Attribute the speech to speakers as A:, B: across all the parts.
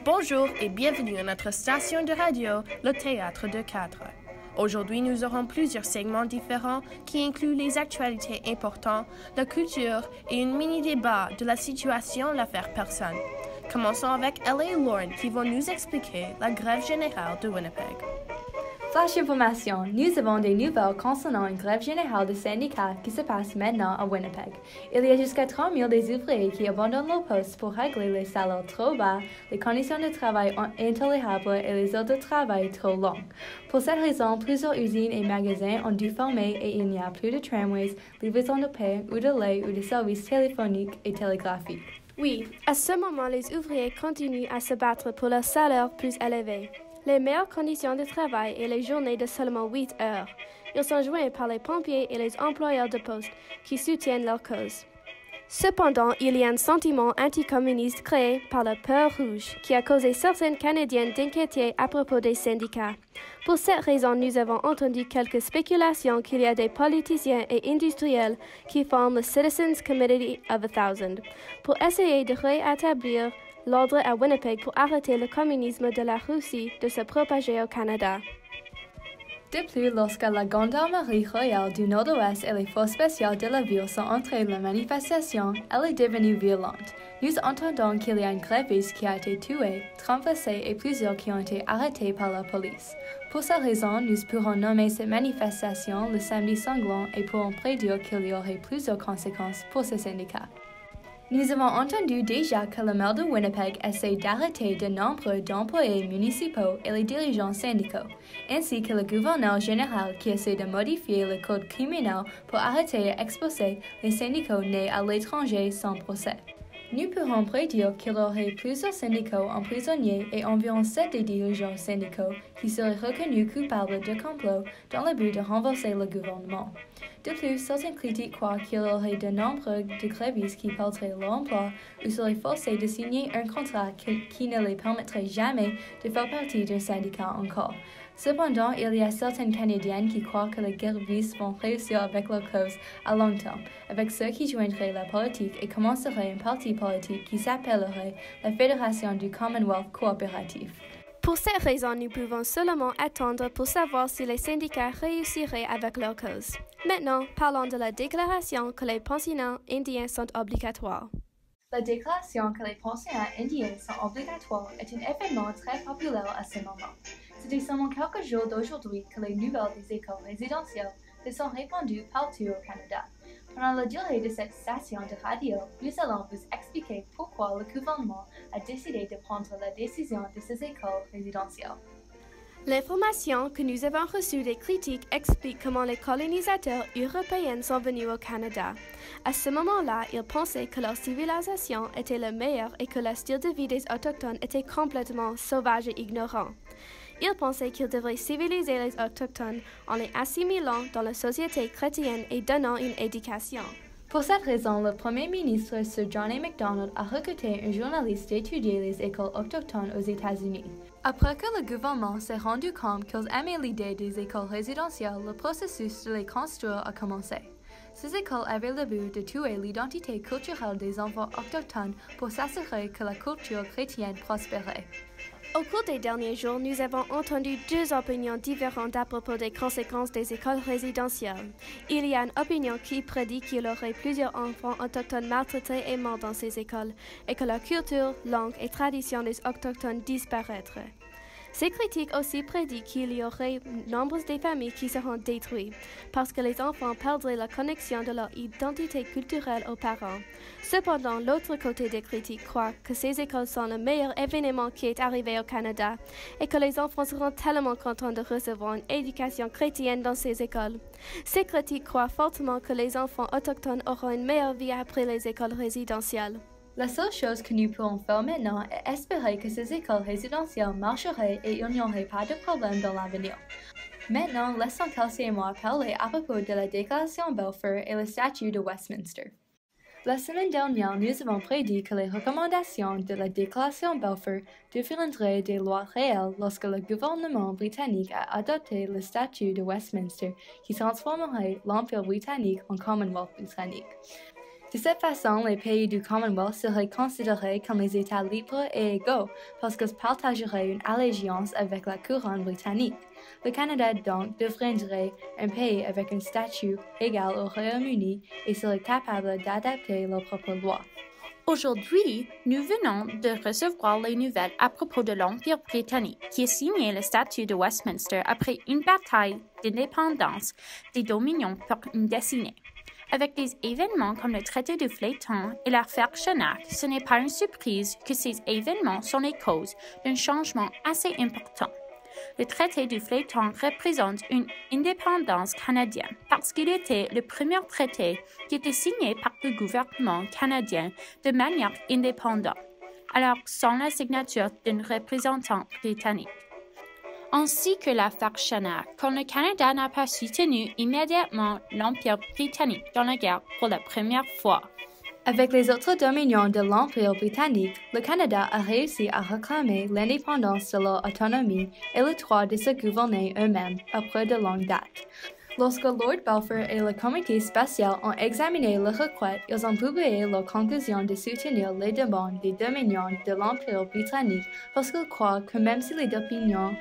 A: Bonjour et bienvenue à notre station de radio, le Théâtre de Cadre. Aujourd'hui, nous aurons plusieurs segments différents qui incluent les actualités importantes, la culture et une mini-débat de la situation l'affaire personne. Commençons avec Ella et Lauren qui vont nous expliquer la grève générale de Winnipeg.
B: Flash information, nous avons des nouvelles concernant une grève générale de syndicats qui se passe maintenant à Winnipeg. Il y a jusqu'à 30 000 des ouvriers qui abandonnent leur poste pour régler les salaires trop bas, les conditions de travail intolérables et les heures de travail trop longues. Pour cette raison, plusieurs usines et magasins ont dû fermer et il n'y a plus de tramways, livraison de pain ou de lait ou de services téléphoniques et télégraphiques.
C: Oui, à ce moment, les ouvriers continuent à se battre pour leur salaire plus élevé. Les meilleures conditions de travail et les journées de seulement 8 heures. Ils sont joints par les pompiers et les employeurs de poste qui soutiennent leur cause. Cependant, il y a un sentiment anticommuniste créé par la peur rouge qui a causé certaines Canadiennes d'inquiéter à propos des syndicats. Pour cette raison, nous avons entendu quelques spéculations qu'il y a des politiciens et industriels qui forment le Citizens Committee of a Thousand pour essayer de rétablir l'ordre à Winnipeg pour arrêter le communisme de la Russie de se propager au Canada.
B: De plus, lorsque la gendarmerie royale du Nord-Ouest et les forces spéciales de la ville sont entrées dans la manifestation, elle est devenue violente. Nous entendons qu'il y a un gréviste qui a été tué, renversé et plusieurs qui ont été arrêtés par la police. Pour cette raison, nous pourrons nommer cette manifestation le samedi sanglant et pourrons prédire qu'il y aurait plusieurs conséquences pour ces syndicats. Nous avons entendu déjà que le maire de Winnipeg essaie d'arrêter de nombreux d'employés municipaux et les dirigeants syndicaux, ainsi que le gouverneur général qui essaie de modifier le code criminel pour arrêter et expulser les syndicats nés à l'étranger sans procès. Nous pourrons prédire qu'il y aurait plusieurs syndicats emprisonnés et environ 7 des dirigeants syndicaux qui seraient reconnus coupables de complot dans le but de renverser le gouvernement. De plus, certains critiques croient qu'il y aurait de nombreux de grévistes qui perdraient leur emploi ou seraient forcés de signer un contrat qui ne les permettrait jamais de faire partie d'un syndicat encore. Cependant, il y a certaines Canadiennes qui croient que les grévistes vont réussir avec leur cause à long terme, avec ceux qui joindraient la politique et commenceraient un parti politique qui s'appellerait la Fédération du Commonwealth coopératif.
C: Pour cette raison, nous pouvons seulement attendre pour savoir si les syndicats réussiraient avec leur cause. Maintenant, parlons de la déclaration que les pensionnats indiens sont obligatoires.
B: La déclaration que les pensionnats indiens sont obligatoires est un événement très populaire à ce moment. C'était seulement quelques jours d'aujourd'hui que les nouvelles des écoles résidentielles se sont répandues partout au Canada. Pendant la durée de cette station de radio, nous allons vous expliquer pourquoi le gouvernement a décidé de prendre la décision de ces écoles résidentielles.
C: L'information que nous avons reçue des critiques explique comment les colonisateurs européens sont venus au Canada. À ce moment-là, ils pensaient que leur civilisation était la meilleure et que le style de vie des Autochtones était complètement sauvage et ignorant. Ils pensaient qu'ils devraient civiliser les Autochtones en les assimilant dans la société chrétienne et donnant une éducation.
B: Pour cette raison, le Premier ministre Sir John A. Macdonald a recruté un journaliste d'étudier les écoles autochtones aux États-Unis. Après que le gouvernement s'est rendu compte qu'ils aimaient l'idée des écoles résidentielles, le processus de les construire a commencé. Ces écoles avaient le but de tuer l'identité culturelle des enfants autochtones pour s'assurer que la culture chrétienne prospérait.
C: Au cours des derniers jours, nous avons entendu deux opinions différentes à propos des conséquences des écoles résidentielles. Il y a une opinion qui prédit qu'il y aurait plusieurs enfants autochtones maltraités et morts dans ces écoles et que la culture, langue et tradition des Autochtones disparaîtraient. Ces critiques aussi prédisent qu'il y aurait nombre de familles qui seront détruites parce que les enfants perdraient la connexion de leur identité culturelle aux parents. Cependant, l'autre côté des critiques croit que ces écoles sont le meilleur événement qui est arrivé au Canada et que les enfants seront tellement contents de recevoir une éducation chrétienne dans ces écoles. Ces critiques croient fortement que les enfants autochtones auront une meilleure vie après les écoles résidentielles.
B: La seule chose que nous pouvons faire maintenant est espérer que ces écoles résidentielles marcheraient et il n'y aurait pas de problème dans l'avenir. Maintenant, laissons Kelsey et moi parler à propos de la Déclaration Balfour et le statut de Westminster. La semaine dernière, nous avons prédit que les recommandations de la Déclaration Balfour deviendraient des lois réelles lorsque le gouvernement britannique a adopté le statut de Westminster qui transformerait l'Empire britannique en Commonwealth britannique. De cette façon, les pays du Commonwealth seraient considérés comme les États libres et égaux parce qu'ils partageraient une allégeance avec la couronne britannique. Le Canada, donc, deviendrait un pays avec un statut égal au Royaume-Uni et serait capable d'adapter leurs propres lois.
D: Aujourd'hui, nous venons de recevoir les nouvelles à propos de l'Empire britannique qui a signé le statut de Westminster après une bataille d'indépendance des dominions pour une décennie. Avec des événements comme le traité de Fléton et l'affaire Charnac, ce n'est pas une surprise que ces événements sont les causes d'un changement assez important. Le traité de Fléton représente une indépendance canadienne parce qu'il était le premier traité qui était signé par le gouvernement canadien de manière indépendante, alors sans la signature d'un représentant britannique. Ainsi que l'affaire Charnac, quand le Canada n'a pas soutenu immédiatement l'Empire britannique dans la guerre pour la première fois.
B: Avec les autres dominions de l'Empire britannique, le Canada a réussi à réclamer l'indépendance de leur autonomie et le droit de se gouverner eux-mêmes après de longue date. Lorsque Lord Balfour et le comité spécial ont examiné le requête, ils ont publié leur conclusion de soutenir les demandes des dominions de l'Empire britannique parce qu'ils croient que même si les opinions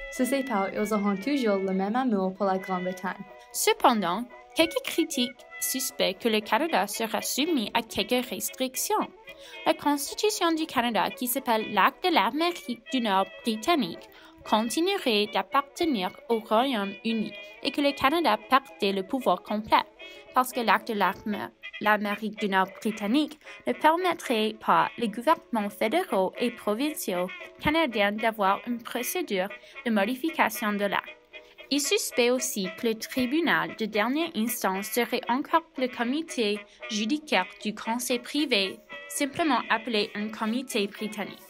B: se séparent, ils auront toujours le même amour pour la Grande-Bretagne.
D: Cependant, quelques critiques suspectent que le Canada sera soumis à quelques restrictions. La Constitution du Canada, qui s'appelle l'Acte de l'Amérique du Nord britannique, continuerait d'appartenir au Royaume-Uni et que le Canada perdait le pouvoir complet, parce que l'Acte de l'Amérique du Nord britannique ne permettrait pas les gouvernements fédéraux et provinciaux canadiens d'avoir une procédure de modification de l'acte. Il suspecte aussi que le tribunal de dernière instance serait encore le comité judiciaire du Conseil privé, simplement appelé un comité britannique.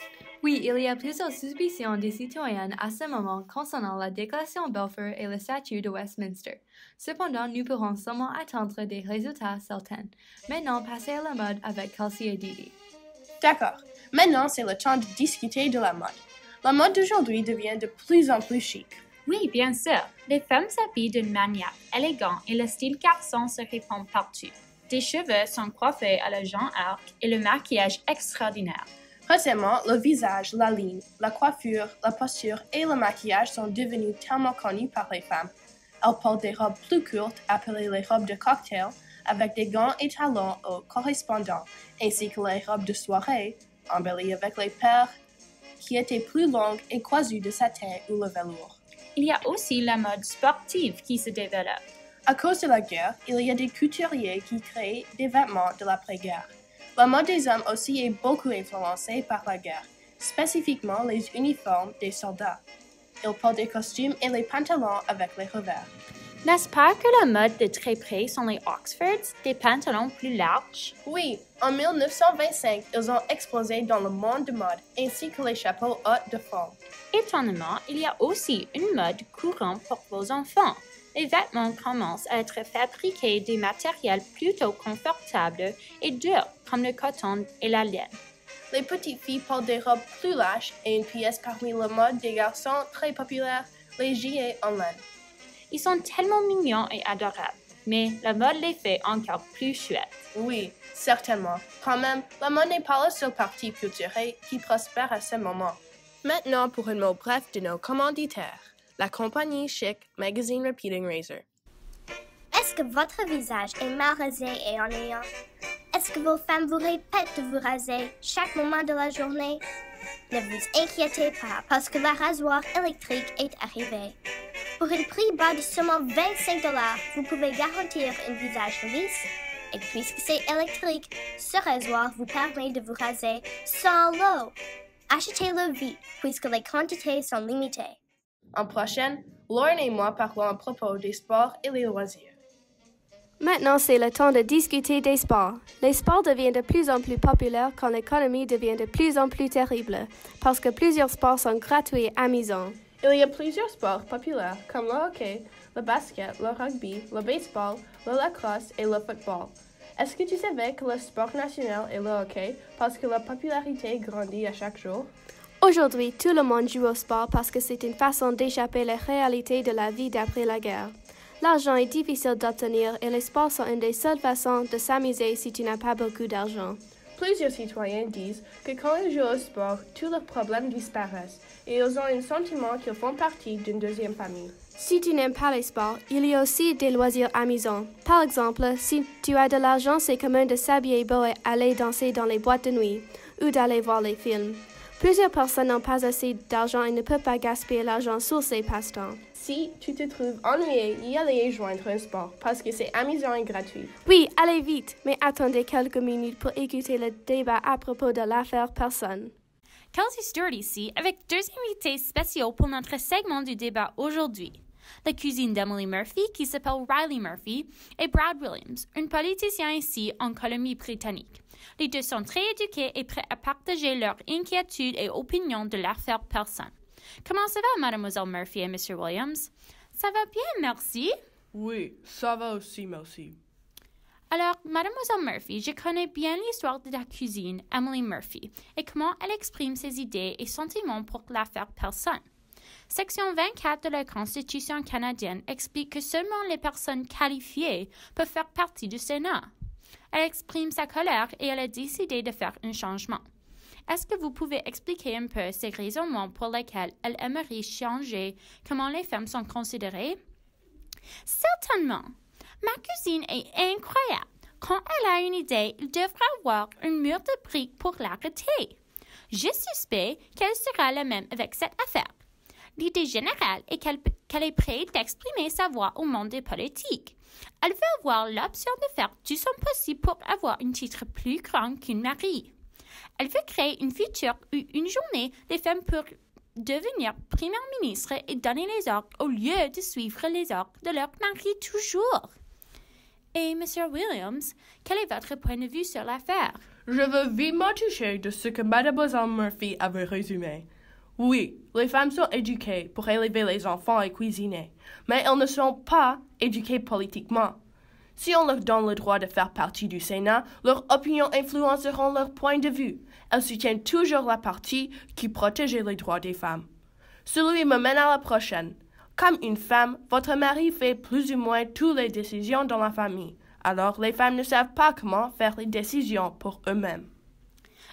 B: Oui, il y a plusieurs suspicions des citoyens à ce moment concernant la déclaration Balfour et le statut de Westminster. Cependant, nous pourrons seulement attendre des résultats certains. Maintenant, passez à la mode avec Kelsey et Didi.
A: D'accord. Maintenant, c'est le temps de discuter de la mode. La mode d'aujourd'hui devient de plus en plus chic.
D: Oui, bien sûr. Les femmes s'habillent d'une manière élégante et le style garçon se répand partout. Des cheveux sont coiffés à la Jean Arc et le maquillage extraordinaire.
A: Récemment, le visage, la ligne, la coiffure, la posture et le maquillage sont devenus tellement connus par les femmes. Elles portent des robes plus courtes appelées les robes de cocktail avec des gants et talons hauts correspondants, ainsi que les robes de soirée, embellies avec les paires qui étaient plus longues et coiffées de satin ou le velours.
D: Il y a aussi la mode sportive qui se développe.
A: À cause de la guerre, il y a des couturiers qui créent des vêtements de l'après-guerre. La mode des hommes aussi est beaucoup influencée par la guerre, spécifiquement les uniformes des soldats. Ils portent des costumes et les pantalons avec les revers.
D: N'est-ce pas que la mode de très près sont les Oxfords, des pantalons plus larges?
A: Oui, en 1925, ils ont explosé dans le monde de mode, ainsi que les chapeaux hauts de fond.
D: Étonnamment, il y a aussi une mode courante pour vos enfants. Les vêtements commencent à être fabriqués des matériels plutôt confortables et durs, comme le coton et la laine.
A: Les petites filles portent des robes plus lâches et une pièce parmi la mode des garçons très populaire, les gilets en laine.
D: Ils sont tellement mignons et adorables, mais la mode les fait encore plus chouettes.
A: Oui, certainement. Quand même, la mode n'est pas le seul parti culturel qui prospère à ce moment. Maintenant, pour un mot bref de nos commanditaires. La compagnie Chic Magazine Repeating Razor.
E: Est-ce que votre visage est mal rasé et ennuyant? Est-ce que vos femmes vous répètent de vous raser chaque moment de la journée? Ne vous inquiétez pas parce que la rasoir électrique est arrivée. Pour un prix bas de seulement 25 $, vous pouvez garantir un visage lisse. Et puisque c'est électrique, ce rasoir vous permet de vous raser sans l'eau. Achetez-le vite puisque les quantités sont limitées.
A: En prochaine, Lauren et moi parlons à propos des sports et les loisirs.
C: Maintenant, c'est le temps de discuter des sports. Les sports deviennent de plus en plus populaires quand l'économie devient de plus en plus terrible, parce que plusieurs sports sont gratuits et amusants.
A: Il y a plusieurs sports populaires comme le hockey, le basket, le rugby, le baseball, le lacrosse et le football. Est-ce que tu savais que le sport national est le hockey parce que la popularité grandit à chaque jour?
C: Aujourd'hui, tout le monde joue au sport parce que c'est une façon d'échapper à la réalité de la vie d'après la guerre. L'argent est difficile d'obtenir et les sports sont une des seules façons de s'amuser si tu n'as pas beaucoup d'argent.
A: Plusieurs citoyens disent que quand ils jouent au sport, tous leurs problèmes disparaissent et ils ont un sentiment qu'ils font partie d'une deuxième famille.
C: Si tu n'aimes pas les sports, il y a aussi des loisirs amusants. Par exemple, si tu as de l'argent, c'est commun de s'habiller beau et aller danser dans les boîtes de nuit ou d'aller voir les films. Plusieurs personnes n'ont pas assez d'argent et ne peuvent pas gaspiller l'argent sur ces passe-temps.
A: Si tu te trouves ennuyé, y aller joindre un sport parce que c'est amusant et gratuit.
C: Oui, allez vite, mais attendez quelques minutes pour écouter le débat à propos de l'affaire personne.
D: Kelsey Stewart ici, avec deux invités spéciaux pour notre segment du débat aujourd'hui. La cousine d'Emily Murphy, qui s'appelle Riley Murphy, et Brad Williams, un politicien ici en Colombie-Britannique. Les deux sont très éduqués et prêts à partager leurs inquiétudes et opinions de l'affaire personne. Comment ça va, Mademoiselle Murphy et Monsieur Williams? Ça va bien, merci.
A: Oui, ça va aussi, merci.
D: Alors, Mademoiselle Murphy, je connais bien l'histoire de ta cousine, Emily Murphy, et comment elle exprime ses idées et sentiments pour l'affaire personne. Section 24 de la Constitution canadienne explique que seulement les personnes qualifiées peuvent faire partie du Sénat. Elle exprime sa colère et elle a décidé de faire un changement. Est-ce que vous pouvez expliquer un peu ces raisonnements pour lesquels elle aimerait changer comment les femmes sont considérées? Certainement. Ma cousine est incroyable. Quand elle a une idée, il devrait avoir un mur de briques pour l'arrêter. Je suspecte qu'elle sera la même avec cette affaire. L'idée générale est qu'elle est prête d'exprimer sa voix au monde des politiques. Elle veut avoir l'option de faire tout son possible pour avoir un titre plus grand qu'une mari. Elle veut créer une future où une journée, les femmes peuvent devenir première ministre et donner les ordres au lieu de suivre les ordres de leur mari toujours. Et M. Williams, quel est votre point de vue sur l'affaire?
A: Je veux vivement toucher de ce que Mademoiselle Murphy avait résumé. Oui, les femmes sont éduquées pour élever les enfants et cuisiner, mais elles ne sont pas éduquées politiquement. Si on leur donne le droit de faire partie du Sénat, leurs opinions influenceront leur point de vue. Elles soutiennent toujours la partie qui protège les droits des femmes. Celui me mène à la prochaine. Comme une femme, votre mari fait plus ou moins toutes les décisions dans la famille. Alors, les femmes ne savent pas comment faire les décisions pour eux-mêmes.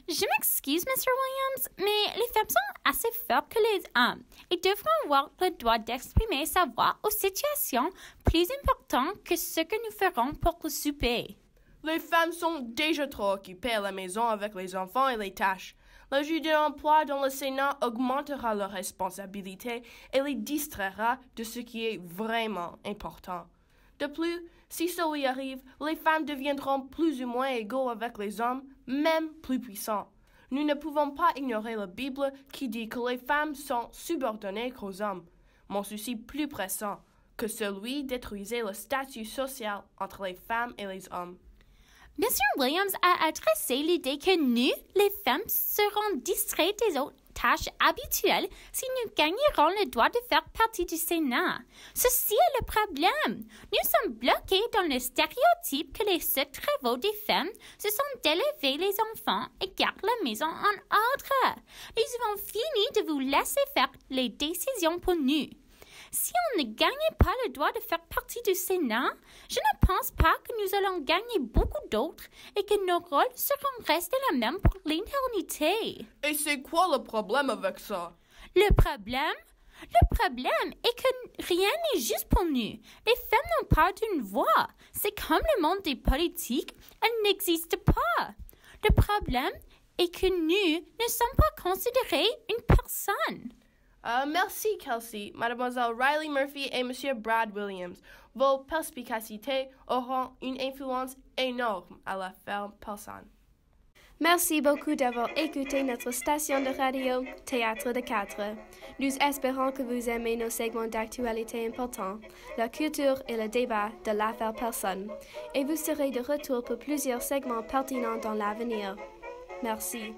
D: Je m'excuse, Mr. Williams, mais les femmes sont assez fortes que les hommes et devraient avoir le droit d'exprimer sa voix aux situations plus importantes que ce que nous ferons pour le souper.
A: Les femmes sont déjà trop occupées à la maison avec les enfants et les tâches. Le jeu d'emploi dans le Sénat augmentera leurs responsabilités et les distraira de ce qui est vraiment important. De plus, si cela arrive, les femmes deviendront plus ou moins égaux avec les hommes, même plus puissants. Nous ne pouvons pas ignorer la Bible qui dit que les femmes sont subordonnées aux hommes. Mon souci plus pressant que celui de détruire le statut social entre les femmes et les hommes.
D: M. Williams a adressé l'idée que nous, les femmes, serons distraites des autres tâches habituelles si nous gagnerons le droit de faire partie du Sénat. Ceci est le problème. Nous sommes bloqués dans le stéréotype que les seuls travaux des femmes, ce sont d'élever les enfants et garder la maison en ordre. Nous avons fini de vous laisser faire les décisions pour nous. Si on ne gagne pas le droit de faire partie du Sénat, je ne pense pas que nous allons gagner beaucoup d'autres et que nos rôles seront restés les mêmes pour l'éternité.
A: Et c'est quoi le problème avec ça?
D: Le problème est que rien n'est juste pour nous. Les femmes n'ont pas d'une voix. C'est comme le monde des politiques, elles n'existent pas. Le problème est que nous ne sommes pas considérés une personne.
A: Merci, Kelsey, Mademoiselle Riley Murphy et Monsieur Brad Williams. Vos perspicacités auront une influence énorme à l'affaire personne.
C: Merci beaucoup d'avoir écouté notre station de radio Théâtre de 4. Nous espérons que vous aimez nos segments d'actualité importants, la culture et le débat de l'affaire personne, et vous serez de retour pour plusieurs segments pertinents dans l'avenir. Merci.